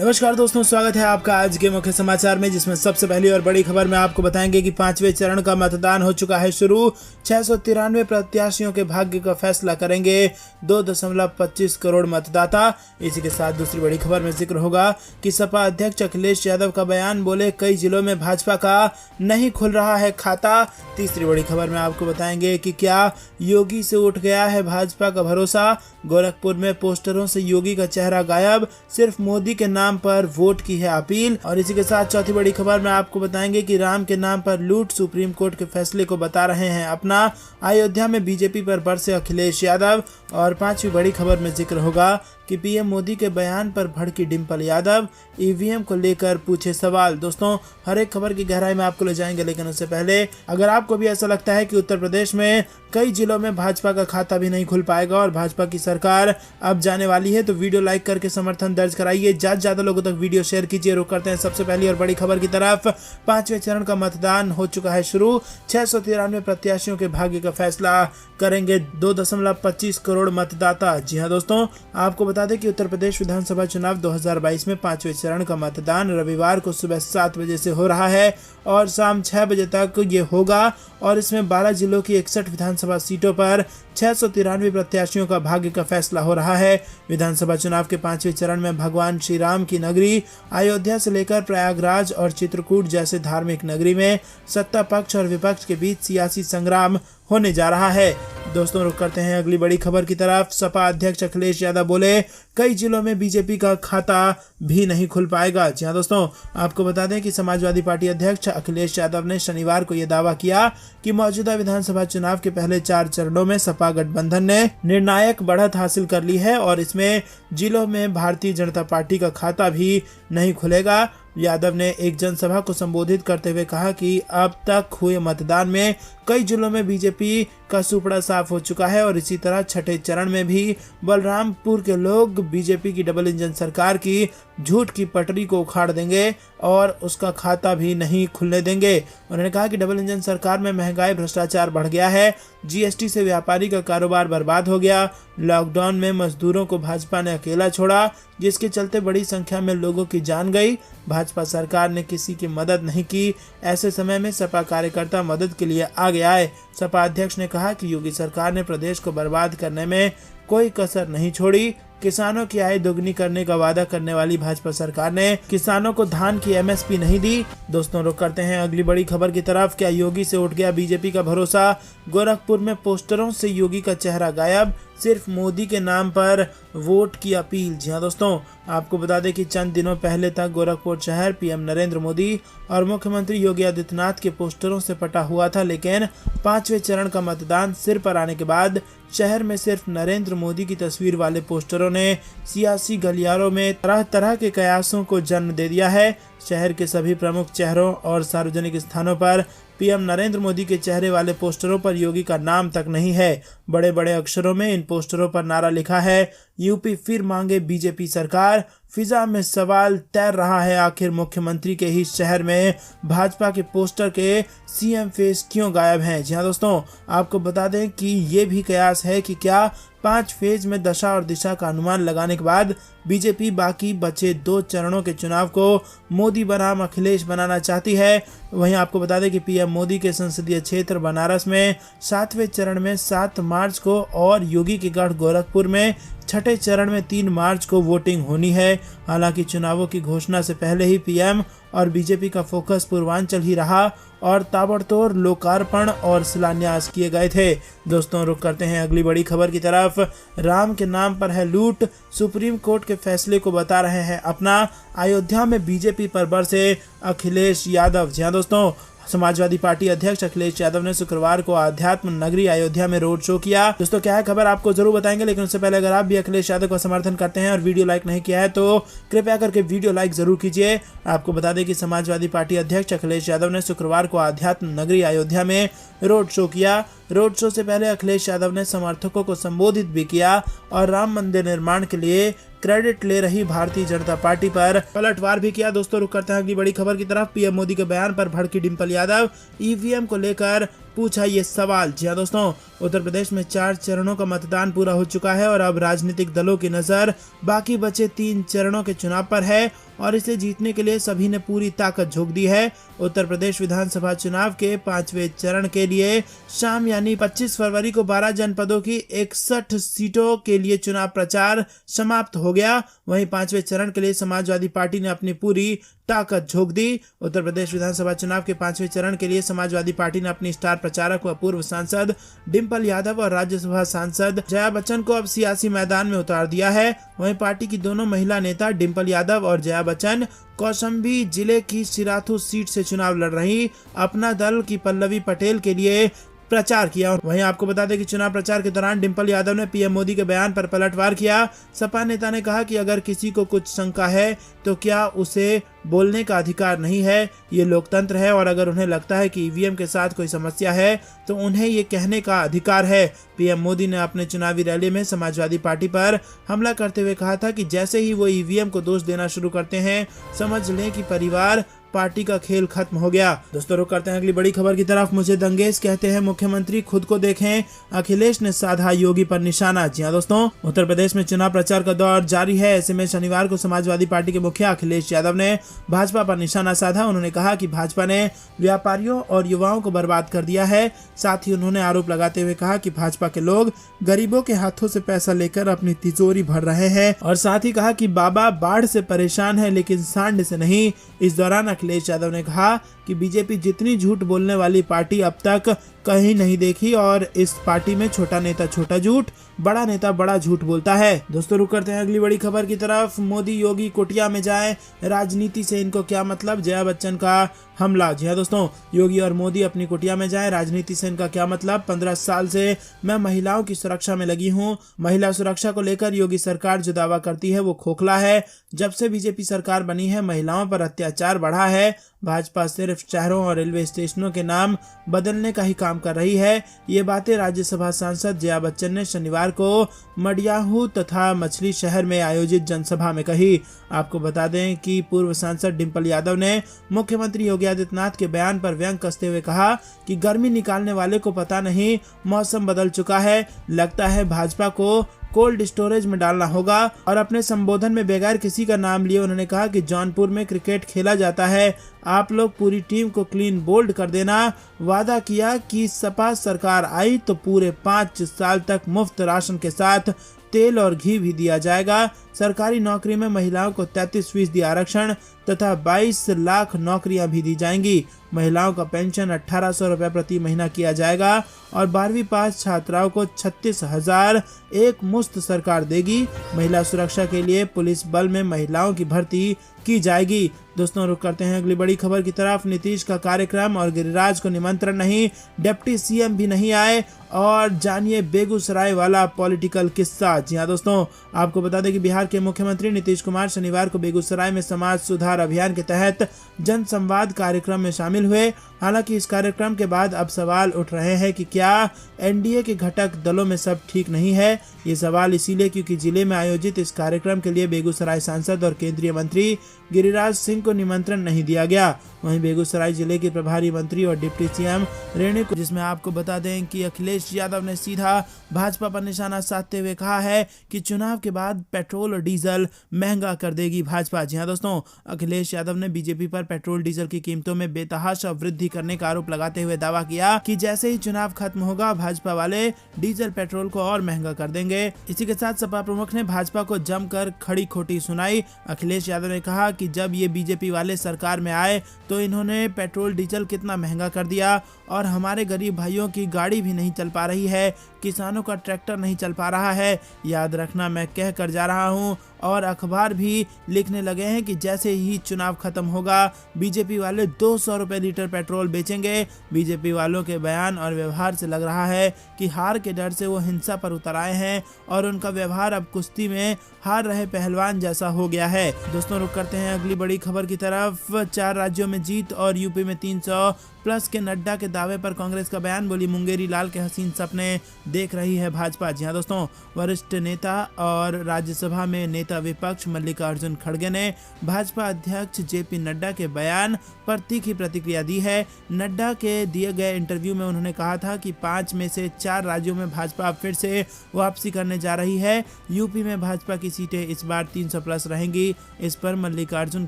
नमस्कार दोस्तों, स्वागत है आपका आज के मुख्य समाचार में, जिसमें सबसे पहली और बड़ी खबर में आपको बताएंगे कि 5वें चरण का मतदान हो चुका है शुरू। 693 प्रत्याशियों के भाग्य का फैसला करेंगे 2.25 करोड़ मतदाता। इसी के साथ दूसरी बड़ी खबर में जिक्र होगा कि सपा अध्यक्ष अखिलेश यादव का बयान, बोले कई जिलों में भाजपा का नहीं खुल रहा है खाता। तीसरी बड़ी खबर में आपको बताएंगे कि क्या योगी से उठ गया है भाजपा का भरोसा। गोरखपुर में पोस्टरों से योगी का चेहरा गायब, सिर्फ मोदी के नाम पर वोट की है अपील। और इसी के साथ चौथी बड़ी खबर में आपको बताएंगे कि राम के नाम पर लूट, सुप्रीम कोर्ट के फैसले को बता रहे हैं अपना। अयोध्या में बीजेपी पर बरसे अखिलेश यादव। और पांचवी बड़ी खबर में जिक्र होगा कि पीएम मोदी के बयान पर भड़की डिंपल यादव, ईवीएम को लेकर पूछे सवाल। दोस्तों, हर एक खबर की गहराई में आपको ले जाएंगे, लेकिन उससे पहले अगर आपको भी ऐसा लगता है कि उत्तर प्रदेश में कई जिलों में भाजपा का खाता भी नहीं खुल पाएगा और भाजपा की सरकार अब जाने वाली है, तो वीडियो लाइक करके समर्थन दर्ज कराइए, ज्यादा लोगों तक वीडियो शेयर कीजिए। रुक करते हैं सबसे पहली और बड़ी खबर की तरफ। 5वें चरण का मतदान हो चुका है शुरू। 693 प्रत्याशियों के भाग्य का फैसला करेंगे 2.25 करोड़ मतदाता। जी हाँ दोस्तों, आपको बता दें कि उत्तर प्रदेश विधानसभा चुनाव 2022 में 5वें चरण का मतदान रविवार को सुबह 7 बजे से हो रहा है और शाम 6 बजे तक ये होगा। और इसमें 12 जिलों की 61 विधानसभा सीटों पर 693 प्रत्याशियों का भाग्य का फैसला हो रहा है। विधानसभा चुनाव के 5वें चरण में भगवान श्री राम की नगरी अयोध्या से लेकर प्रयागराज और चित्रकूट जैसे धार्मिक नगरी में सत्ता पक्ष और विपक्ष के बीच सियासी संग्राम होने जा रहा है। दोस्तों, रुक करते हैं अगली बड़ी खबर की तरफ। सपा अध्यक्ष अखिलेश यादव बोले कई जिलों में बीजेपी का खाता भी नहीं खुल पाएगा। जी हाँ दोस्तों, आपको बता दें कि समाजवादी पार्टी अध्यक्ष अखिलेश यादव ने शनिवार को यह दावा किया कि मौजूदा विधानसभा चुनाव के पहले 4 चरणों में सपा गठबंधन ने निर्णायक बढ़त हासिल कर ली है और इसमें जिलों में भारतीय जनता पार्टी का खाता भी नहीं खुलेगा। यादव ने एक जनसभा को संबोधित करते हुए कहा कि अब तक हुए मतदान में कई जिलों में बीजेपी का सुपड़ा साफ हो चुका है और इसी तरह छठे चरण में भी बलरामपुर के लोग बीजेपी की डबल इंजन सरकार की झूठ की पटरी को उखाड़ देंगे और उसका खाता भी नहीं खुलने देंगे। उन्होंने कहा कि डबल इंजन सरकार में महंगाई, भ्रष्टाचार बढ़ गया है, जीएसटी से व्यापारी का कारोबार बर्बाद हो गया, लॉकडाउन में मजदूरों को भाजपा ने अकेला छोड़ा, जिसके चलते बड़ी संख्या में लोगों की जान गई। भाजपा सरकार ने किसी की मदद नहीं की। ऐसे समय में सपा कार्यकर्ता मदद के लिए आगे आए। सपा अध्यक्ष ने कहा कि योगी सरकार ने प्रदेश को बर्बाद करने में कोई कसर नहीं छोड़ी। किसानों की आय दोगुनी करने का वादा करने वाली भाजपा सरकार ने किसानों को धान की एमएसपी नहीं दी। दोस्तों, रुक करते हैं अगली बड़ी खबर की तरफ। क्या योगी से उठ गया बीजेपी का भरोसा। गोरखपुर में पोस्टरों से योगी का चेहरा गायब, सिर्फ मोदी के नाम पर वोट की अपील। जी हाँ दोस्तों, आपको बता दें कि चंद दिनों पहले तक गोरखपुर शहर पीएम नरेंद्र मोदी और मुख्यमंत्री योगी आदित्यनाथ के पोस्टरों से पटा हुआ था, लेकिन 5वें चरण का मतदान सिर पर आने के बाद शहर में सिर्फ नरेंद्र मोदी की तस्वीर वाले पोस्टरों ने सियासी गलियारों में तरह तरह के कयासों को जन्म दे दिया है। शहर के सभी प्रमुख चेहरों और सार्वजनिक स्थानों पर पीएम नरेंद्र मोदी के चेहरे वाले पोस्टरों पर योगी का नाम तक नहीं है। बड़े बड़े अक्षरों में इन पोस्टरों पर नारा लिखा है, यूपी फिर मांगे बीजेपी सरकार। फिजा में सवाल तैर रहा है, आखिर मुख्यमंत्री के ही शहर में भाजपा के पोस्टर के सीएम फेस क्यों गायब हैं। जी हाँ दोस्तों, आपको बता दें कि ये भी कयास है कि क्या 5 फेज में दशा और दिशा का अनुमान लगाने के बाद बीजेपी बाकी बचे 2 चरणों के चुनाव को मोदी बनाम अखिलेश बनाना चाहती है। वहीं आपको बता दें कि पीएम मोदी के संसदीय क्षेत्र बनारस में 7वें चरण में 7 मार्च को और योगी के गढ़ गोरखपुर में छठे चरण में 3 मार्च को वोटिंग होनी है। हालांकि चुनावों की घोषणा से पहले ही पीएम और बीजेपी का फोकस पूर्वांचल ही रहा और ताबड़तोड़ लोकार्पण और शिलान्यास किए गए थे। दोस्तों, रुक करते हैं अगली बड़ी खबर की तरफ। राम के नाम पर है लूट, सुप्रीम कोर्ट के फैसले को बता रहे हैं अपना। अयोध्या में बीजेपी पर बरसे अखिलेश यादव। जी हाँ दोस्तों, समाजवादी पार्टी अध्यक्ष अखिलेश यादव ने शुक्रवार को आध्यात्म नगरी अयोध्या में रोड शो किया। दोस्तों, क्या है खबर आपको जरूर बताएंगे, लेकिन उससे पहले अगर आप भी अखिलेश यादव का समर्थन करते हैं और वीडियो लाइक नहीं किया है तो कृपया करके वीडियो लाइक जरूर कीजिए। आपको बता दें कि समाजवादी पार्टी अध्यक्ष अखिलेश यादव ने शुक्रवार को आध्यात्म नगरी अयोध्या में रोड शो किया। रोड शो से पहले अखिलेश यादव ने समर्थकों को संबोधित भी किया और राम मंदिर निर्माण के लिए क्रेडिट ले रही भारतीय जनता पार्टी पर पलटवार भी किया। दोस्तों, रुक करते हैं अगली बड़ी खबर की तरफ। पीएम मोदी के बयान पर भड़की डिंपल यादव, ईवीएम को लेकर पूछा ये सवाल। जी हाँ दोस्तों, उत्तर प्रदेश में 4 चरणों का मतदान पूरा हो चुका है और अब राजनीतिक दलों की नजर बाकी बचे 3 चरणों के चुनाव पर है और इसे जीतने के लिए सभी ने पूरी ताकत झोंक दी है। उत्तर प्रदेश विधानसभा चुनाव के 5वें चरण के लिए शाम यानी 25 फरवरी को 12 जनपदों की 61 सीटों के लिए चुनाव प्रचार समाप्त हो गया। वहीं 5वें चरण के लिए समाजवादी पार्टी ने अपनी पूरी ताकत झोंक दी। उत्तर प्रदेश विधानसभा चुनाव के 5वें चरण के लिए समाजवादी पार्टी ने अपनी स्टार प्रचारक व पूर्व सांसद डिम्पल यादव और राज्यसभा सांसद जया बच्चन को अब सियासी मैदान में उतार दिया है। वहीं पार्टी की दोनों महिला नेता डिम्पल यादव और जया बच्चन कौशाम्बी जिले की सिराथू सीट से चुनाव लड़ रही अपना दल की पल्लवी पटेल के लिए प्रचार किया। वहीं आपको बता दें कि चुनाव प्रचार के दौरान डिम्पल यादव ने पीएम मोदी के बयान पर पलटवार किया। सपा नेता ने कहा कि अगर किसी को कुछ शंका है तो क्या उसे बोलने का अधिकार नहीं है, ये लोकतंत्र है और अगर उन्हें लगता है कि ईवीएम के साथ कोई समस्या है तो उन्हें ये कहने का अधिकार है। पीएम मोदी ने अपने चुनावी रैली में समाजवादी पार्टी पर हमला करते हुए कहा था कि जैसे ही वो ईवीएम को दोष देना शुरू करते हैं समझ लें कि परिवार पार्टी का खेल खत्म हो गया। दोस्तों रुक करते हैं अगली बड़ी खबर की तरफ। मुझे दंगेज कहते हैं मुख्यमंत्री खुद को देखें, अखिलेश ने साधा योगी पर निशाना। जी हाँ दोस्तों, उत्तर प्रदेश में चुनाव प्रचार का दौर जारी है। ऐसे में शनिवार को समाजवादी पार्टी के मुखिया अखिलेश यादव ने भाजपा पर निशाना साधा। उन्होंने कहा कि भाजपा ने व्यापारियों और युवाओं को बर्बाद कर दिया है। साथ ही उन्होंने आरोप लगाते हुए कहा कि भाजपा के लोग गरीबों के हाथों से पैसा लेकर अपनी तिजोरी भर रहे हैं और साथ ही कहा कि बाबा बाढ़ से परेशान है लेकिन सांड से नहीं। इस दौरान अखिलेश यादव ने कहा कि बीजेपी जितनी झूठ बोलने वाली पार्टी अब तक कहीं नहीं देखी और इस पार्टी में छोटा नेता छोटा झूठ, बड़ा नेता बड़ा झूठ बोलता है। दोस्तों रुक करते हैं अगली बड़ी खबर की तरफ। मोदी योगी कुटिया में जाए, राजनीति से इनको क्या मतलब, जया बच्चन का हमला। जी हाँ दोस्तों, योगी और मोदी अपनी कुटिया में जाए, राजनीति से इनका क्या मतलब। 15 साल से मैं महिलाओं की सुरक्षा में लगी हूँ। महिला सुरक्षा को लेकर योगी सरकार जो दावा करती है वो खोखला है। जब से बीजेपी सरकार बनी है महिलाओं पर अत्याचार बढ़ा है। भाजपा सिर्फ शहरों और रेलवे स्टेशनों के नाम बदलने का ही काम कर रही है। ये बातें राज्यसभा सांसद जया बच्चन ने शनिवार को मडियाहू तथा मछली शहर में आयोजित जनसभा में कही। आपको बता दें कि पूर्व सांसद डिम्पल यादव ने मुख्यमंत्री योगी आदित्यनाथ के बयान पर व्यंग कसते हुए कहा कि गर्मी निकालने वाले को पता नहीं मौसम बदल चुका है, लगता है भाजपा को कोल्ड स्टोरेज में डालना होगा। और अपने संबोधन में बगैर किसी का नाम लिए उन्होंने कहा कि जौनपुर में क्रिकेट खेला जाता है, आप लोग पूरी टीम को क्लीन बोल्ड कर देना। वादा किया कि सपा सरकार आई तो पूरे 5 साल तक मुफ्त राशन के साथ तेल और घी भी दिया जाएगा। सरकारी नौकरी में महिलाओं को 33% आरक्षण तथा 22 लाख नौकरियां भी दी जाएंगी। महिलाओं का पेंशन 1800 रुपए प्रति महीना किया जाएगा और 12वीं पास छात्राओं को 36,000 एक मुश्त सरकार देगी। महिला सुरक्षा के लिए पुलिस बल में महिलाओं की भर्ती की जाएगी। दोस्तों रुक करते हैं अगली बड़ी खबर की तरफ। नीतीश का कार्यक्रम और गिरिराज को निमंत्रण नहीं, डिप्टी सीएम भी नहीं आए और जानिए बेगूसराय वाला पॉलिटिकल किस्सा। जी हाँ दोस्तों, आपको बता दें कि बिहार के मुख्यमंत्री नीतीश कुमार शनिवार को बेगूसराय में समाज सुधार अभियान के तहत जन संवाद कार्यक्रम में शामिल हुए। हालांकि इस कार्यक्रम के बाद अब सवाल उठ रहे हैं कि क्या एनडीए के घटक दलों में सब ठीक नहीं है। ये सवाल इसीलिए क्योंकि जिले में आयोजित इस कार्यक्रम के लिए बेगूसराय सांसद और केंद्रीय मंत्री गिरिराज सिंह को निमंत्रण नहीं दिया गया। वहीं बेगूसराय जिले के प्रभारी मंत्री और डिप्टी सीएम रेणु, जिसमें आपको बता दें कि अखिलेश यादव ने सीधा भाजपा पर निशाना साधते हुए कहा है कि चुनाव के बाद पेट्रोल और डीजल महंगा कर देगी भाजपा। जी हाँ दोस्तों, अखिलेश यादव ने बीजेपी पर पेट्रोल डीजल की कीमतों में बेतहाशा वृद्धि करने का आरोप लगाते हुए दावा किया कि जैसे ही चुनाव खत्म होगा भाजपा वाले डीजल पेट्रोल को और महंगा कर देंगे। इसी के साथ सपा प्रमुख ने भाजपा को जमकर खड़ी खोटी सुनाई। अखिलेश यादव ने कहा कि जब ये बीजेपी वाले सरकार में आए तो इन्होंने पेट्रोल डीजल कितना महंगा कर दिया और हमारे गरीब भाइयों की गाड़ी भी नहीं चल पा रही है, किसानों का ट्रैक्टर नहीं चल पा रहा है। याद रखना मैं कह कर जा रहा हूँ और अखबार भी लिखने लगे हैं कि जैसे ही चुनाव खत्म होगा बीजेपी वाले 200 रुपए लीटर पेट्रोल बेचेंगे। बीजेपी वालों के बयान और व्यवहार से लग रहा है कि हार के डर से वो हिंसा पर उतर आए हैं और उनका व्यवहार अब कुश्ती में हार रहे पहलवान जैसा हो गया है। दोस्तों रुक करते हैं अगली बड़ी खबर की तरफ। 4 राज्यों में जीत और यूपी में 300 प्लस के नड्डा के दावे पर कांग्रेस का बयान, बोली मुंगेरी लाल के हसीन सपने देख रही है भाजपा। जी हाँ दोस्तों, वरिष्ठ नेता और राज्यसभा में नेता नेता विपक्ष मल्लिकार्जुन खड़गे ने भाजपा अध्यक्ष जेपी नड्डा के बयान पर तीखी प्रतिक्रिया दी है। नड्डा के दिए गए इंटरव्यू में उन्होंने कहा था कि 5 में से 4 राज्यों में भाजपा फिर से वापसी करने जा रही है। यूपी में भाजपा की सीटें इस बार 300 प्लस रहेंगी। इस पर मल्लिकार्जुन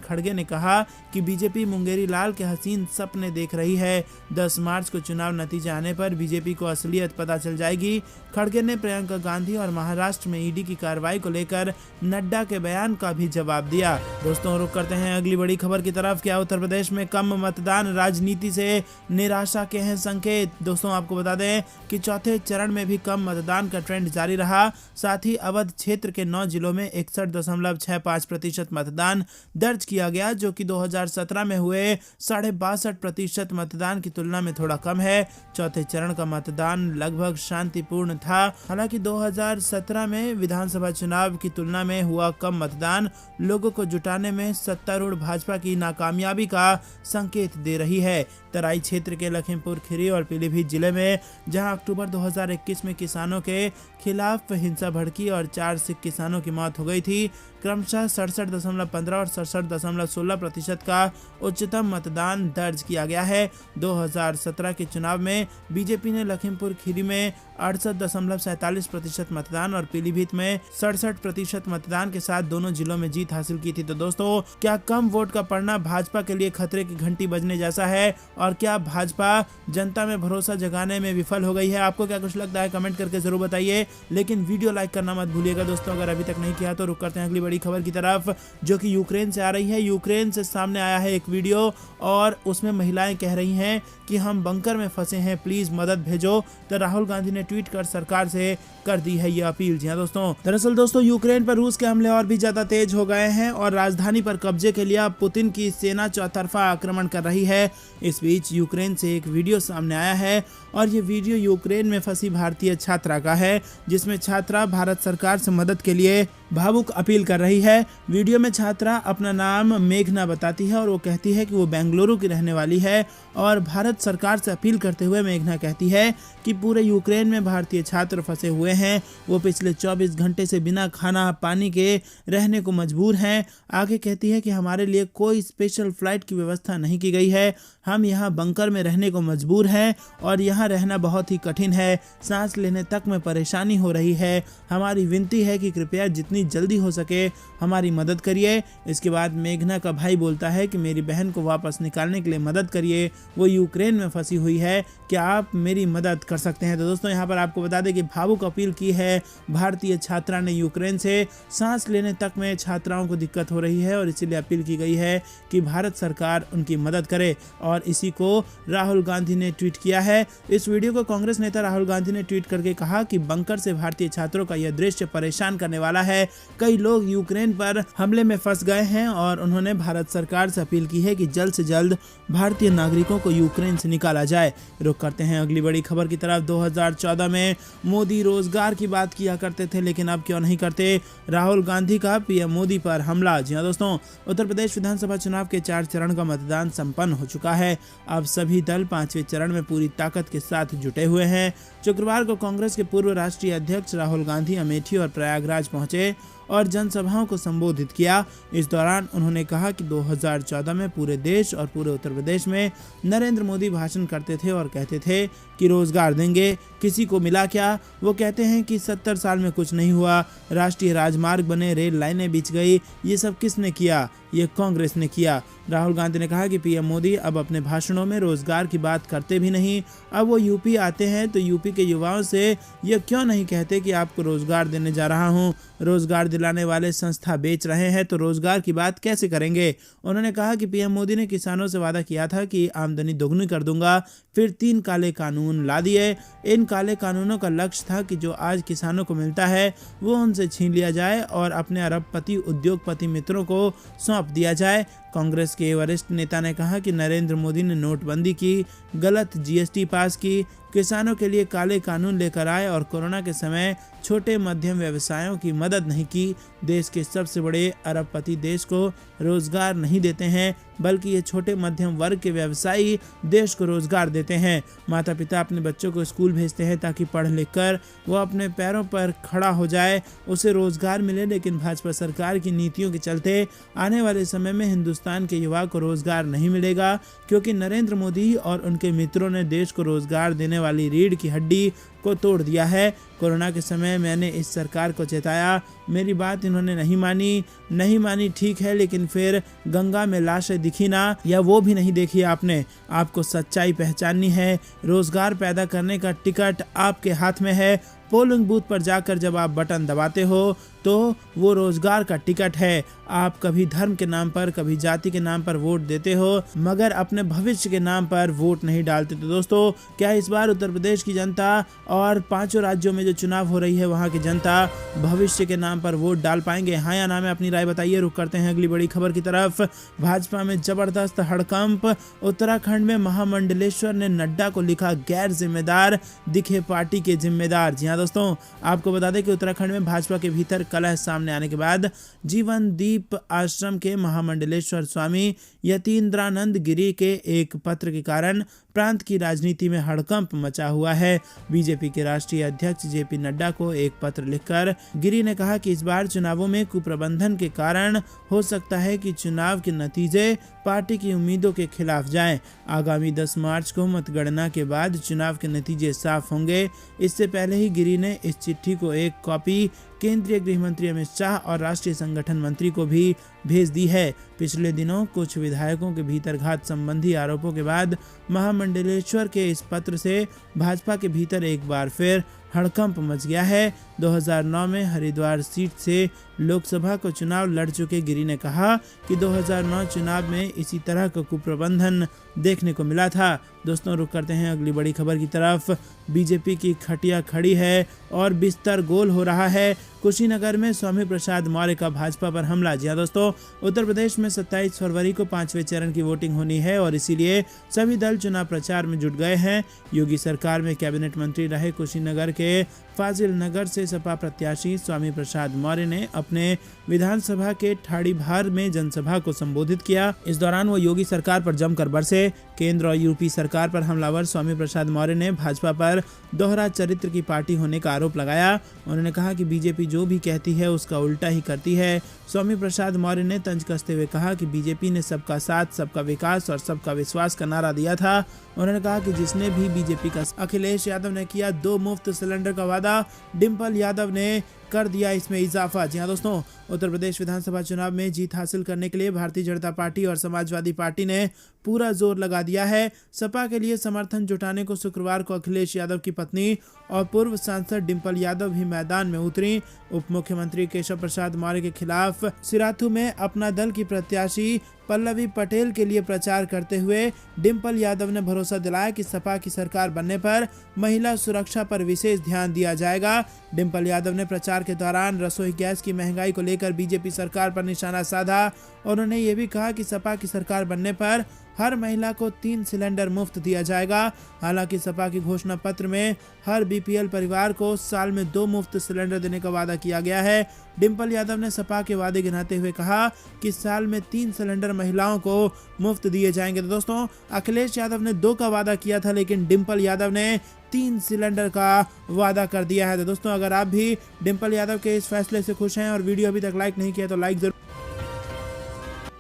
खड़गे ने कहा कि बीजेपी मुंगेरी लाल के हसीन सपने देख रही है। 10 मार्च को चुनाव नतीजा आने पर बीजेपी को असलियत पता चल जाएगी। खड़गे ने प्रियंका गांधी और महाराष्ट्र में ईडी की कार्रवाई को लेकर नड्डा के बयान का भी जवाब दिया। दोस्तों रुक करते हैं अगली बड़ी खबर की तरफ। क्या उत्तर प्रदेश में कम मतदान राजनीति से निराशा के हैं संकेत। दोस्तों आपको बता दें कि चौथे चरण में भी कम मतदान का ट्रेंड जारी रहा। साथ ही अवध क्षेत्र के 9 जिलों में 61.65% मतदान दर्ज किया गया, जो कि 2017 में हुए 62.5% मतदान की तुलना में थोड़ा कम है। चौथे चरण का मतदान लगभग शांतिपूर्ण था। हालांकि 2017 में विधानसभा चुनाव की तुलना में हुआ कम मतदान लोगों को जुटाने में सत्तारूढ़ भाजपा की नाकामयाबी का संकेत दे रही है। तराई क्षेत्र के लखीमपुर खीरी और पीलीभीत जिले में जहां अक्टूबर 2021 में किसानों के खिलाफ हिंसा भड़की और 4 सिख किसानों की मौत हो गई थी, क्रमशः 67.15 और 67.16% का उच्चतम मतदान दर्ज किया गया है। 2017 के चुनाव में बीजेपी ने लखीमपुर खीरी में 68.47% मतदान और पीलीभीत में 67% मतदान के साथ दोनों जिलों में जीत हासिल की थी। तो दोस्तों क्या कम वोट का पड़ना भाजपा के लिए खतरे की घंटी बजने जैसा है, और क्या भाजपा जनता में भरोसा जगाने में विफल हो गई है? आपको क्या कुछ लगता है कमेंट करके जरूर बताइए, लेकिन वीडियो लाइक करना मत भूलिएगा दोस्तों अगर अभी तक नहीं किया तो। रुक करते हैं अगली बड़ी खबर की तरफ, जो कि यूक्रेन से आ रही है। यूक्रेन से सामने आया है एक वीडियो और उसमें महिलाएं कह रही हैं कि हम बंकर में फंसे हैं, प्लीज मदद भेजो। तो राहुल गांधी ने ट्वीट कर सरकार से कर दी है ये अपील। जी हाँ दोस्तों, दरअसल दोस्तों यूक्रेन पर रूस के हमले और भी ज्यादा तेज हो गए हैं और राजधानी पर कब्जे के लिए अब पुतिन की सेना चौतरफा आक्रमण कर रही है। इस बीच यूक्रेन से एक वीडियो सामने आया है और ये वीडियो यूक्रेन में फंसी भारतीय छात्रा का है, जिसमें छात्रा भारत सरकार से मदद के लिए भावुक अपील कर रही है। वीडियो में छात्रा अपना नाम मेघना बताती है और वो कहती है कि वो बेंगलुरु की रहने वाली है और भारत सरकार से अपील करते हुए मेघना कहती है कि पूरे यूक्रेन में भारतीय छात्र फंसे हुए हैं। वो पिछले 24 घंटे से बिना खाना पानी के रहने को मजबूर हैं। आगे कहती है कि हमारे लिए कोई स्पेशल फ्लाइट की व्यवस्था नहीं की गई है, हम यहाँ बंकर में रहने को मजबूर हैं और यहाँ रहना बहुत ही कठिन है, सांस लेने तक में परेशानी हो रही है। हमारी विनती है कि कृपया जितनी जल्दी हो सके हमारी मदद करिए। इसके बाद मेघना का भाई बोलता है कि मेरी बहन को वापस निकालने के लिए मदद करिए, वो यूक्रेन में फंसी हुई है, क्या आप मेरी मदद कर सकते हैं? तो दोस्तों यहाँ पर आपको बता दें कि भावुक अपील की है भारतीय छात्रा ने यूक्रेन से। सांस लेने तक में छात्राओं को दिक्कत हो रही है और इसीलिए अपील की गई है कि भारत सरकार उनकी मदद करे, और इसी को राहुल गांधी ने ट्वीट किया है। इस वीडियो को कांग्रेस नेता राहुल गांधी ने ट्वीट करके कहा कि बंकर से भारतीय छात्रों का यह दृश्य परेशान करने वाला है। कई लोग यूक्रेन पर हमले में फंस गए हैं और उन्होंने भारत सरकार से अपील की है कि जल्द से जल्द भारतीय नागरिकों को यूक्रेन से निकाला जाए। रुक करते हैं अगली बड़ी खबर की तरफ। 2014 में मोदी रोजगार की बात किया करते थे, लेकिन अब क्यों नहीं करते? राहुल गांधी का पीएम मोदी पर हमला। जी हाँ दोस्तों, उत्तर प्रदेश विधानसभा चुनाव के 4 चरण का मतदान संपन्न हो चुका है। अब सभी दल 5वें चरण में पूरी ताकत के साथ जुटे हुए हैं। शुक्रवार को कांग्रेस के पूर्व राष्ट्रीय अध्यक्ष राहुल गांधी अमेठी और प्रयागराज पहुंचे और जनसभाओं को संबोधित किया। इस दौरान उन्होंने कहा कि 2014 में पूरे देश और पूरे उत्तर प्रदेश में नरेंद्र मोदी भाषण करते थे और कहते थे कि रोजगार देंगे, किसी को मिला क्या? वो कहते हैं कि 70 साल में कुछ नहीं हुआ, राष्ट्रीय राजमार्ग बने, रेल लाइनें बिछ गई, ये सब किसने किया? ये कांग्रेस ने किया। राहुल गांधी ने कहा कि पीएम मोदी अब अपने भाषणों में रोजगार की बात करते भी नहीं। अब वो यूपी आते हैं तो यूपी के युवाओं से ये क्यों नहीं कहते कि आपको रोजगार देने जा रहा हूँ? रोजगार दिलाने वाले संस्था बेच रहे हैं तो रोजगार की बात कैसे करेंगे? उन्होंने कहा कि पीएम मोदी ने किसानों से वादा किया था कि आमदनी दोगुनी कर दूंगा, फिर 3 काले कानून ला दिए। इन काले कानूनों का लक्ष्य था कि जो आज किसानों को मिलता है वो उनसे छीन लिया जाए और अपने अरबपति उद्योगपति मित्रों को सौंप दिया जाए। कांग्रेस के वरिष्ठ नेता ने कहा कि नरेंद्र मोदी ने नोटबंदी की, गलत जीएसटी पास की, किसानों के लिए काले कानून लेकर आए और कोरोना के समय छोटे मध्यम व्यवसायों की मदद नहीं की। देश के सबसे बड़े अरबपति देश को रोजगार नहीं देते हैं, बल्कि ये छोटे मध्यम वर्ग के व्यवसायी देश को रोजगार देते हैं। माता पिता अपने बच्चों को स्कूल भेजते हैं ताकि पढ़ लिख कर वो अपने पैरों पर खड़ा हो जाए, उसे रोजगार मिले, लेकिन भाजपा सरकार की नीतियों के चलते आने वाले समय में हिंदुस्तान के युवा को रोजगार नहीं मिलेगा, क्योंकि नरेंद्र मोदी और उनके मित्रों ने देश को रोजगार देने वाली रीढ़ की हड्डी को तोड़ दिया है। कोरोना के समय मैंने इस सरकार को चेताया, मेरी बात इन्होंने नहीं मानी ठीक है, लेकिन फिर गंगा में लाशें दिखी ना, या वो भी नहीं देखी आपने। आपको सच्चाई पहचाननी है। रोजगार पैदा करने का टिकट आपके हाथ में है। पोलिंग बूथ पर जाकर जब आप बटन दबाते हो तो वो रोजगार का टिकट है। आप कभी धर्म के नाम पर, कभी जाति के नाम पर वोट देते हो, मगर अपने भविष्य के नाम पर वोट नहीं डालते। तो दोस्तों, क्या इस बार उत्तर प्रदेश की जनता और 5 राज्यों में जो चुनाव हो रही है वहां की जनता भविष्य के नाम पर वोट डाल पाएंगे? हाँ या ना में अपनी राय बताइए। रुक करते हैं अगली बड़ी खबर की तरफ। भाजपा में जबरदस्त हड़कंप। उत्तराखंड में महामंडलेश्वर ने नड्डा को लिखा गैर जिम्मेदार, दिखे पार्टी के जिम्मेदार। जी हाँ दोस्तों, आपको बता दें कि उत्तराखंड में भाजपा के भीतर कलह सामने आने के बाद जीवन दीप आश्रम के महामंडलेश्वर स्वामी यतीन्द्रानंद गिरी के एक पत्र के कारण प्रांत की राजनीति में हड़कंप मचा हुआ है। बीजेपी के राष्ट्रीय अध्यक्ष जेपी नड्डा को एक पत्र लिखकर गिरी ने कहा कि इस बार चुनावों में कुप्रबंधन के कारण हो सकता है कि चुनाव के नतीजे पार्टी की उम्मीदों के खिलाफ जाएं। आगामी 10 मार्च को मतगणना के बाद चुनाव के नतीजे साफ होंगे। इससे पहले ही गिरी ने इस चिट्ठी को एक कॉपी केंद्रीय गृह मंत्री अमित शाह और राष्ट्रीय संगठन मंत्री को भी भेज दी है। पिछले दिनों कुछ विधायकों के भीतरघात संबंधी आरोपों के बाद महामंडलेश्वर के इस पत्र से भाजपा के भीतर एक बार फिर हड़कंप मच गया है। 2009 में हरिद्वार सीट से लोकसभा को चुनाव लड़ चुके गिरी ने कहा कि 2009 चुनाव में इसी तरह का कुप्रबंधन देखने को मिला था। दोस्तों, रुक करते हैं अगली बड़ी खबर की तरफ। बीजेपी की खटिया खड़ी है और बिस्तर गोल हो रहा है। कुशीनगर में स्वामी प्रसाद मौर्य का भाजपा पर हमला। जी हाँ दोस्तों, उत्तर प्रदेश में 27 फरवरी को 5वें चरण की वोटिंग होनी है और इसीलिए सभी दल चुनाव प्रचार में जुट गए हैं। योगी सरकार में कैबिनेट मंत्री रहे कुशीनगर के फाजिल नगर से सपा प्रत्याशी स्वामी प्रसाद मौर्य ने अपने विधानसभा के ठाड़ीभार में जनसभा को संबोधित किया। इस दौरान वो योगी सरकार पर जमकर बरसे। केंद्र और यूपी सरकार पर हमलावर स्वामी प्रसाद मौर्य ने भाजपा पर दोहरा चरित्र की पार्टी होने का आरोप लगाया। उन्होंने कहा कि बीजेपी जो भी कहती है उसका उल्टा ही करती है। स्वामी प्रसाद मौर्य ने तंज कसते हुए कहा कि बीजेपी ने सबका साथ, सबका विकास और सबका विश्वास का नारा दिया था। उन्होंने कहा कि जिसने भी बीजेपी का अखिलेश यादव ने किया 2 मुफ्त सिलेंडर का वादा, डिम्पल यादव ने कर दिया इसमें इजाफा। जी हाँ दोस्तों, उत्तर प्रदेश विधानसभा चुनाव में जीत हासिल करने के लिए भारतीय जनता पार्टी और समाजवादी पार्टी ने पूरा जोर लगा दिया है। सपा के लिए समर्थन जुटाने को शुक्रवार को अखिलेश यादव की पत्नी और पूर्व सांसद डिम्पल यादव भी मैदान में उतरी। उप मुख्यमंत्री केशव प्रसाद मौर्य के खिलाफ सिराथू में अपना दल की प्रत्याशी पल्लवी पटेल के लिए प्रचार करते हुए डिम्पल यादव ने भरोसा दिलाया कि सपा की सरकार बनने पर महिला सुरक्षा पर विशेष ध्यान दिया जाएगा। डिम्पल यादव ने प्रचार के दौरान रसोई गैस की महंगाई को लेकर बीजेपी सरकार पर निशाना साधा। उन्होंने ये भी कहा कि सपा की सरकार बनने पर हर महिला को 3 सिलेंडर मुफ्त दिया जाएगा। हालांकि सपा की घोषणा पत्र में हर बीपीएल परिवार को साल में 2 मुफ्त सिलेंडर देने का वादा किया गया है। डिम्पल यादव ने सपा के वादे गिनाते हुए कहा कि साल में 3 सिलेंडर महिलाओं को मुफ्त दिए जाएंगे। तो दोस्तों, अखिलेश यादव ने 2 का वादा किया था, लेकिन डिम्पल यादव ने 3 सिलेंडर का वादा कर दिया है। तो दोस्तों, अगर आप भी डिम्पल यादव के इस फैसले से खुश हैं और वीडियो अभी तक लाइक नहीं किया तो लाइक जरूर।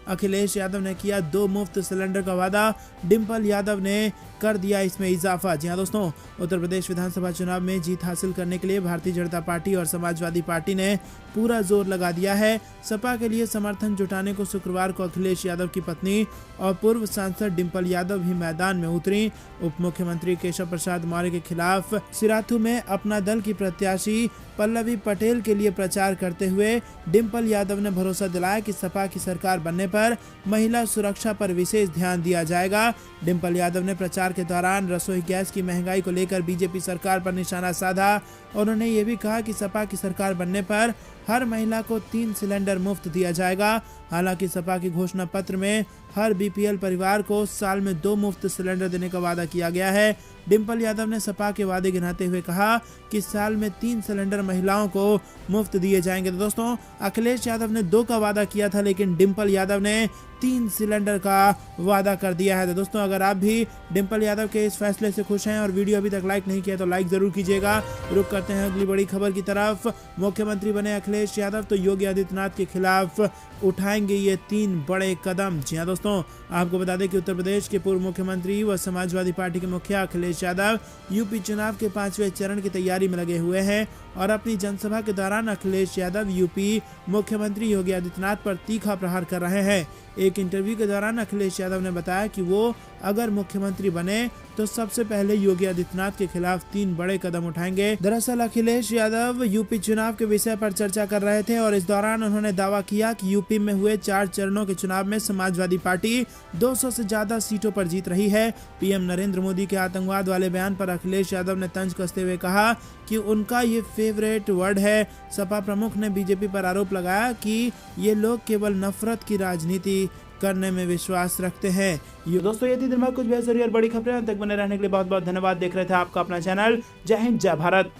अखिलेश यादव ने किया 2 मुफ्त सिलेंडर का वादा, डिम्पल यादव ने कर दिया इसमें इजाफा। जी हाँ दोस्तों, उत्तर प्रदेश विधानसभा चुनाव में जीत हासिल करने के लिए भारतीय जनता पार्टी और समाजवादी पार्टी ने पूरा जोर लगा दिया है। सपा के लिए समर्थन जुटाने को शुक्रवार को अखिलेश यादव की पत्नी और पूर्व सांसद डिम्पल यादव भी मैदान में उतरी। उप मुख्यमंत्री केशव प्रसाद मौर्य के खिलाफ सिराथू में अपना दल की प्रत्याशी पल्लवी पटेल के लिए प्रचार करते हुए डिम्पल यादव ने भरोसा दिलाया कि सपा की सरकार बनने पर महिला सुरक्षा पर विशेष ध्यान दिया जाएगा। डिम्पल यादव ने प्रचार के दौरान रसोई गैस की महंगाई को लेकर बीजेपी सरकार पर निशाना साधा। उन्होंने ये भी कहा कि सपा की सरकार बनने पर हर महिला को 3 सिलेंडर मुफ्त दिया जाएगा। हालांकि सपा की घोषणा पत्र में हर बीपीएल परिवार को साल में 2 मुफ्त सिलेंडर देने का वादा किया गया है। डिम्पल यादव ने सपा के वादे गिनाते हुए कहा कि साल में 3 सिलेंडर महिलाओं को मुफ्त दिए जाएंगे। तो दोस्तों, अखिलेश यादव ने 2 का वादा किया था, लेकिन डिम्पल यादव ने 3 सिलेंडर का वादा कर दिया है। तो दोस्तों अगर आप भी डिंपल यादव के इस फैसले से खुश हैं और वीडियो अभी तक लाइक नहीं किया तो लाइक जरूर कीजिएगा। रुक करते हैं अगली बड़ी खबर की तरफ। मुख्यमंत्री बने अखिलेश यादव तो योगी आदित्यनाथ के खिलाफ उठाएंगे ये 3 बड़े कदम। जी हाँ दोस्तों, आपको बता दें कि उत्तर प्रदेश के पूर्व मुख्यमंत्री व समाजवादी पार्टी के मुखिया अखिलेश यादव यूपी चुनाव के 5वें चरण की तैयारी में लगे हुए हैं और अपनी जनसभा के दौरान अखिलेश यादव यूपी मुख्यमंत्री योगी आदित्यनाथ पर तीखा प्रहार कर रहे हैं। एक इंटरव्यू के दौरान अखिलेश यादव ने बताया कि वो अगर मुख्यमंत्री बने तो सबसे पहले योगी आदित्यनाथ के खिलाफ 3 बड़े कदम उठाएंगे। दरअसल अखिलेश यादव यूपी चुनाव के विषय पर चर्चा कर रहे थे और इस दौरान उन्होंने दावा किया कि यूपी में हुए 4 चरणों के चुनाव में समाजवादी पार्टी 200 से ज्यादा सीटों पर जीत रही है। पीएम नरेंद्र मोदी के आतंकवाद वाले बयान पर अखिलेश यादव ने तंज कसते हुए कहा कि उनका ये फेवरेट वर्ड है। सपा प्रमुख ने बीजेपी पर आरोप लगाया कि ये लोग केवल नफरत की राजनीति करने में विश्वास रखते हैं। दोस्तों ये थी दिन भर कुछ बेहतरीन और बड़ी खबरें। तक बने रहने के लिए बहुत बहुत धन्यवाद। देख रहे थे आपका अपना चैनल। जय हिंद, जय भारत।